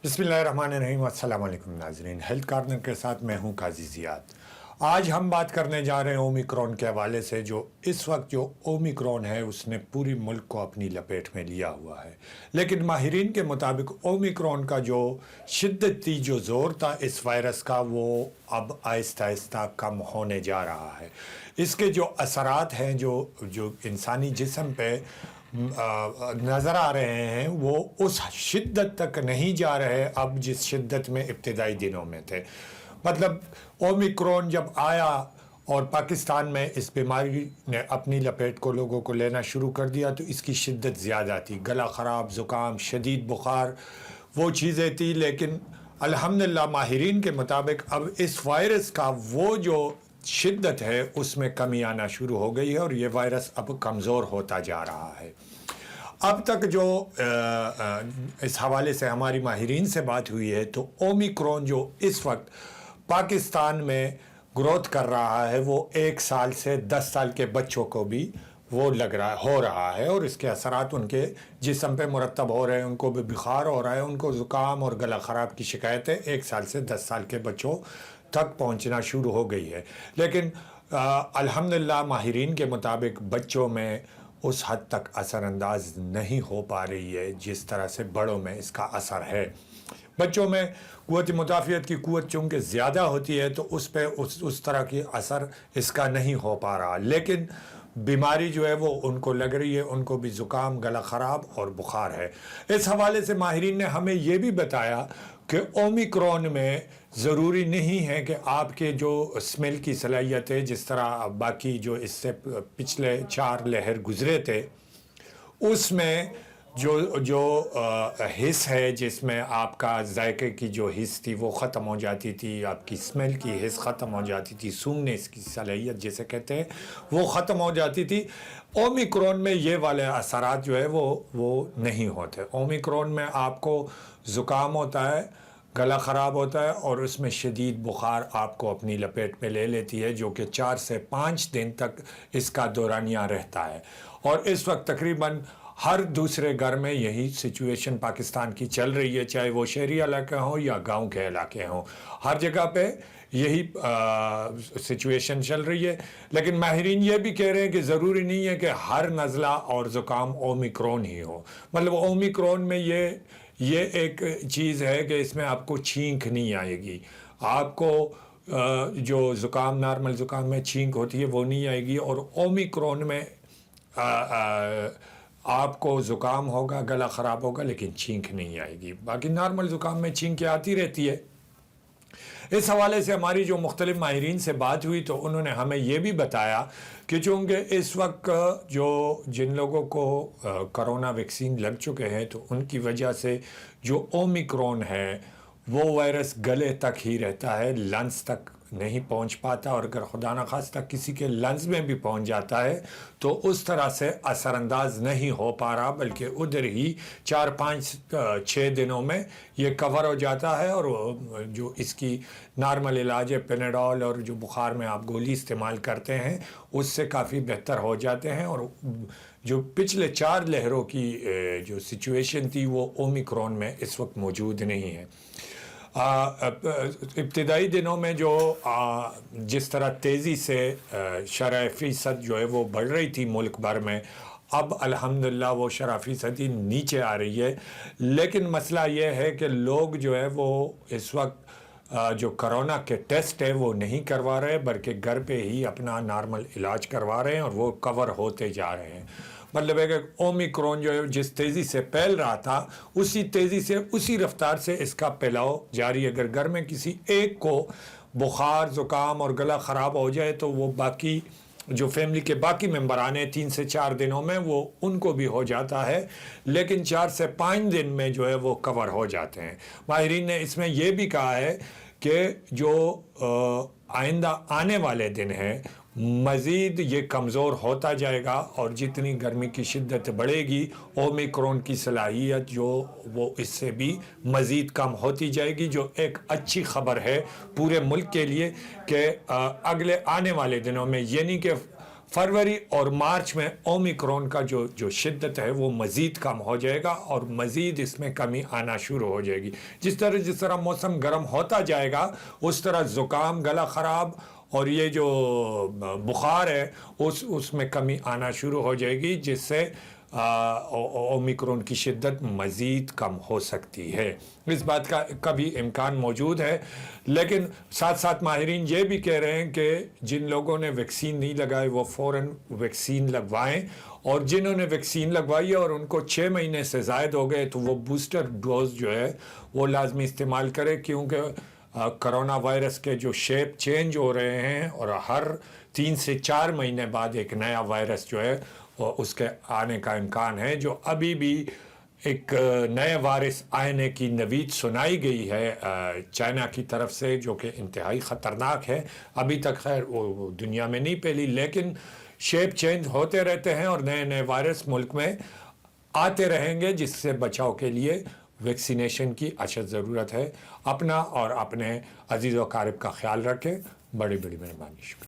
बिस्मिल्लाहिर्रहमानिर्रहीम। अस्सलाम वालेकुम नाज़रीन, हेल्थ कॉर्नर के साथ मैं हूं काजी ज़ियाद। आज हम बात करने जा रहे हैं ओमिक्रॉन के हवाले से। जो इस वक्त जो ओमिक्रॉन है उसने पूरी मुल्क को अपनी लपेट में लिया हुआ है, लेकिन माहिरीन के मुताबिक ओमिक्रॉन का जो शिद्दती जो ज़ोर था इस वायरस का, वो अब आहिस्ता आहिस्ता कम होने जा रहा है। इसके जो असरात हैं जो जो इंसानी जिस्म पे नज़र आ रहे हैं, वो उस शिद्दत तक नहीं जा रहे अब जिस शिद्दत में इब्तिदाई दिनों में थे। मतलब ओमिक्रॉन जब आया और पाकिस्तान में इस बीमारी ने अपनी लपेट को लोगों को लेना शुरू कर दिया, तो इसकी शिद्दत ज़्यादा थी। गला ख़राब, ज़ुकाम, शदीद बुखार, वो चीज़ें थी। लेकिन अल्हम्दुलिल्लाह माहिरीन के मुताबिक अब इस वायरस का वो जो शिद्दत है उसमें कमी आना शुरू हो गई है और ये वायरस अब कमज़ोर होता जा रहा है। अब तक जो इस हवाले से हमारी माहिरीन से बात हुई है, तो ओमिक्रॉन जो इस वक्त पाकिस्तान में ग्रोथ कर रहा है, वो 1 साल से 10 साल के बच्चों को भी वो हो रहा है और इसके असरात उनके जिस्म पे मुरतब हो रहे हैं। उनको भी बुखार हो रहा है, उनको ज़ुकाम और गला ख़राब की शिकायतें 1 साल से 10 साल के बच्चों तक पहुंचना शुरू हो गई है। लेकिन अल्हम्दुलिल्लाह माहिरीन के मुताबिक बच्चों में उस हद तक असरअंदाज नहीं हो पा रही है जिस तरह से बड़ों में इसका असर है। बच्चों में क़ुव्वत मुदाफ़ियत की क़ुव्वत चूँकि ज़्यादा होती है, तो उस पर उस तरह की असर इसका नहीं हो पा रहा। लेकिन बीमारी जो है वो उनको लग रही है, उनको भी ज़ुकाम, गला ख़राब और बुखार है। इस हवाले से माहिरीन ने हमें ये भी बताया कि ओमिक्रॉन में ज़रूरी नहीं है कि आपके जो स्मेल की सलाहियत है, जिस तरह बाकी जो इससे पिछले 4 लहर गुज़रे थे उसमें जो हिस्स है, जिसमें आपका जायके की जो हिस्स थी वो ख़त्म हो जाती थी, आपकी स्मेल की हिस्स ख़त्म हो जाती थी, सूंघने की सलाहियत जिसे कहते हैं वो ख़त्म हो जाती थी। ओमिक्रॉन में ये वाले असरात जो है वो नहीं होते। ओमिक्रॉन में आपको ज़ुकाम होता है, गला ख़राब होता है और उसमें शदीद बुखार आपको अपनी लपेट में ले लेती है, जो कि 4 से 5 दिन तक इसका दौरानिया रहता है। और इस वक्त तकरीबन हर दूसरे घर में यही सिचुएशन पाकिस्तान की चल रही है, चाहे वो शहरी इलाके हों या गांव के इलाके हों, हर जगह पे यही सिचुएशन चल रही है। लेकिन माहिरीन ये भी कह रहे हैं कि ज़रूरी नहीं है कि हर नज़ला और ज़ुकाम ओमिक्रॉन ही हो। मतलब ओमिक्रॉन में ये एक चीज़ है कि इसमें आपको छींक नहीं आएगी, आपको जो ज़ुकाम नॉर्मल ज़ुकाम में छींक होती है वो नहीं आएगी, और ओमिक्रॉन में आपको ज़ुकाम होगा, गला ख़राब होगा, लेकिन छींक नहीं आएगी। बाकी नॉर्मल ज़ुकाम में छींकें आती रहती है। इस हवाले से हमारी जो मुख्तलिफ माहिरीन से बात हुई, तो उन्होंने हमें ये भी बताया कि चूँकि इस वक्त जिन लोगों को कोरोना वैक्सीन लग चुके हैं, तो उनकी वजह से जो ओमिक्रॉन है वो वायरस गले तक ही रहता है, लंग्स तक नहीं पहुंच पाता, और अगर खुदा न खास्ता किसी के लंग्स में भी पहुंच जाता है तो उस तरह से असरअंदाज नहीं हो पा रहा, बल्कि उधर ही 4, 5, 6 दिनों में ये कवर हो जाता है। और जो इसकी नॉर्मल इलाज है पेनाडोल, और जो बुखार में आप गोली इस्तेमाल करते हैं, उससे काफ़ी बेहतर हो जाते हैं। और जो पिछले 4 लहरों की जो सिचुएशन थी वो ओमिक्रॉन में इस वक्त मौजूद नहीं है। इब्तिदाई दिनों में जो जिस तरह तेज़ी से शरह फ़ीसद जो है वो बढ़ रही थी मुल्क भर में, अब अल्हम्दुलिल्लाह वो शरह फ़ीसदी नीचे आ रही है। लेकिन मसला ये है कि लोग जो है वो इस वक्त जो कोरोना के टेस्ट है वो नहीं करवा रहे, बल्कि घर पे ही अपना नॉर्मल इलाज करवा रहे हैं और वो कवर होते जा रहे हैं। मतलब है कि ओमिक्रॉन जो है जिस तेज़ी से फैल रहा था, उसी तेज़ी से उसी रफ्तार से इसका फैलाव जारी है। अगर घर में किसी एक को बुखार, ज़ुकाम और गला ख़राब हो जाए, तो वो बाकी जो फैमिली के बाकी मेंबरान हैं 3 से 4 दिनों में वो उनको भी हो जाता है, लेकिन 4 से 5 दिन में जो है वो कवर हो जाते हैं। माहिरीन ने इसमें यह भी कहा है कि जो आइंदा आने वाले दिन हैं मज़ीद ये कमज़ोर होता जाएगा, और जितनी गर्मी की शिद्दत बढ़ेगी ओमिक्रॉन की सलाहियत जो वो इससे भी मज़ीद कम होती जाएगी, जो एक अच्छी ख़बर है पूरे मुल्क के लिए कि अगले आने वाले दिनों में, यानी कि फरवरी और मार्च में ओमिक्रॉन का जो शिद्दत है वो मज़ीद कम हो जाएगा और मज़ीद इसमें कमी आना शुरू हो जाएगी। जिस तरह मौसम गर्म होता जाएगा उस तरह ज़ुकाम, गला ख़राब और ये जो बुखार है उसमें कमी आना शुरू हो जाएगी, जिससे ओमिक्रॉन की शिद्दत मज़ीद कम हो सकती है। इस बात का भी इम्कान मौजूद है, लेकिन साथ साथ माहिरीन ये भी कह रहे हैं कि जिन लोगों ने वैक्सीन नहीं लगाई वो फ़ौरन वैक्सीन लगवाएं, और जिन्होंने वैक्सीन लगवाई है और उनको 6 महीने से ज़ायद हो गए तो वो बूस्टर डोज जो है वो लाजमी इस्तेमाल करें, क्योंकि करोना वायरस के जो शेप चेंज हो रहे हैं और हर 3 से 4 महीने बाद एक नया वायरस जो है उसके आने का इम्कान है। जो अभी भी एक नए वायरस आने की नवीद सुनाई गई है चाइना की तरफ से, जो कि इंतहाई ख़तरनाक है। अभी तक खैर वो दुनिया में नहीं फैली, लेकिन शेप चेंज होते रहते हैं और नए नए वायरस मुल्क में आते रहेंगे, जिससे बचाव के लिए वैक्सीनेशन की अशद ज़रूरत है। अपना और अपने अजीज़ व क़ारिब का ख्याल रखें। बड़ी बड़ी मेहरबानी।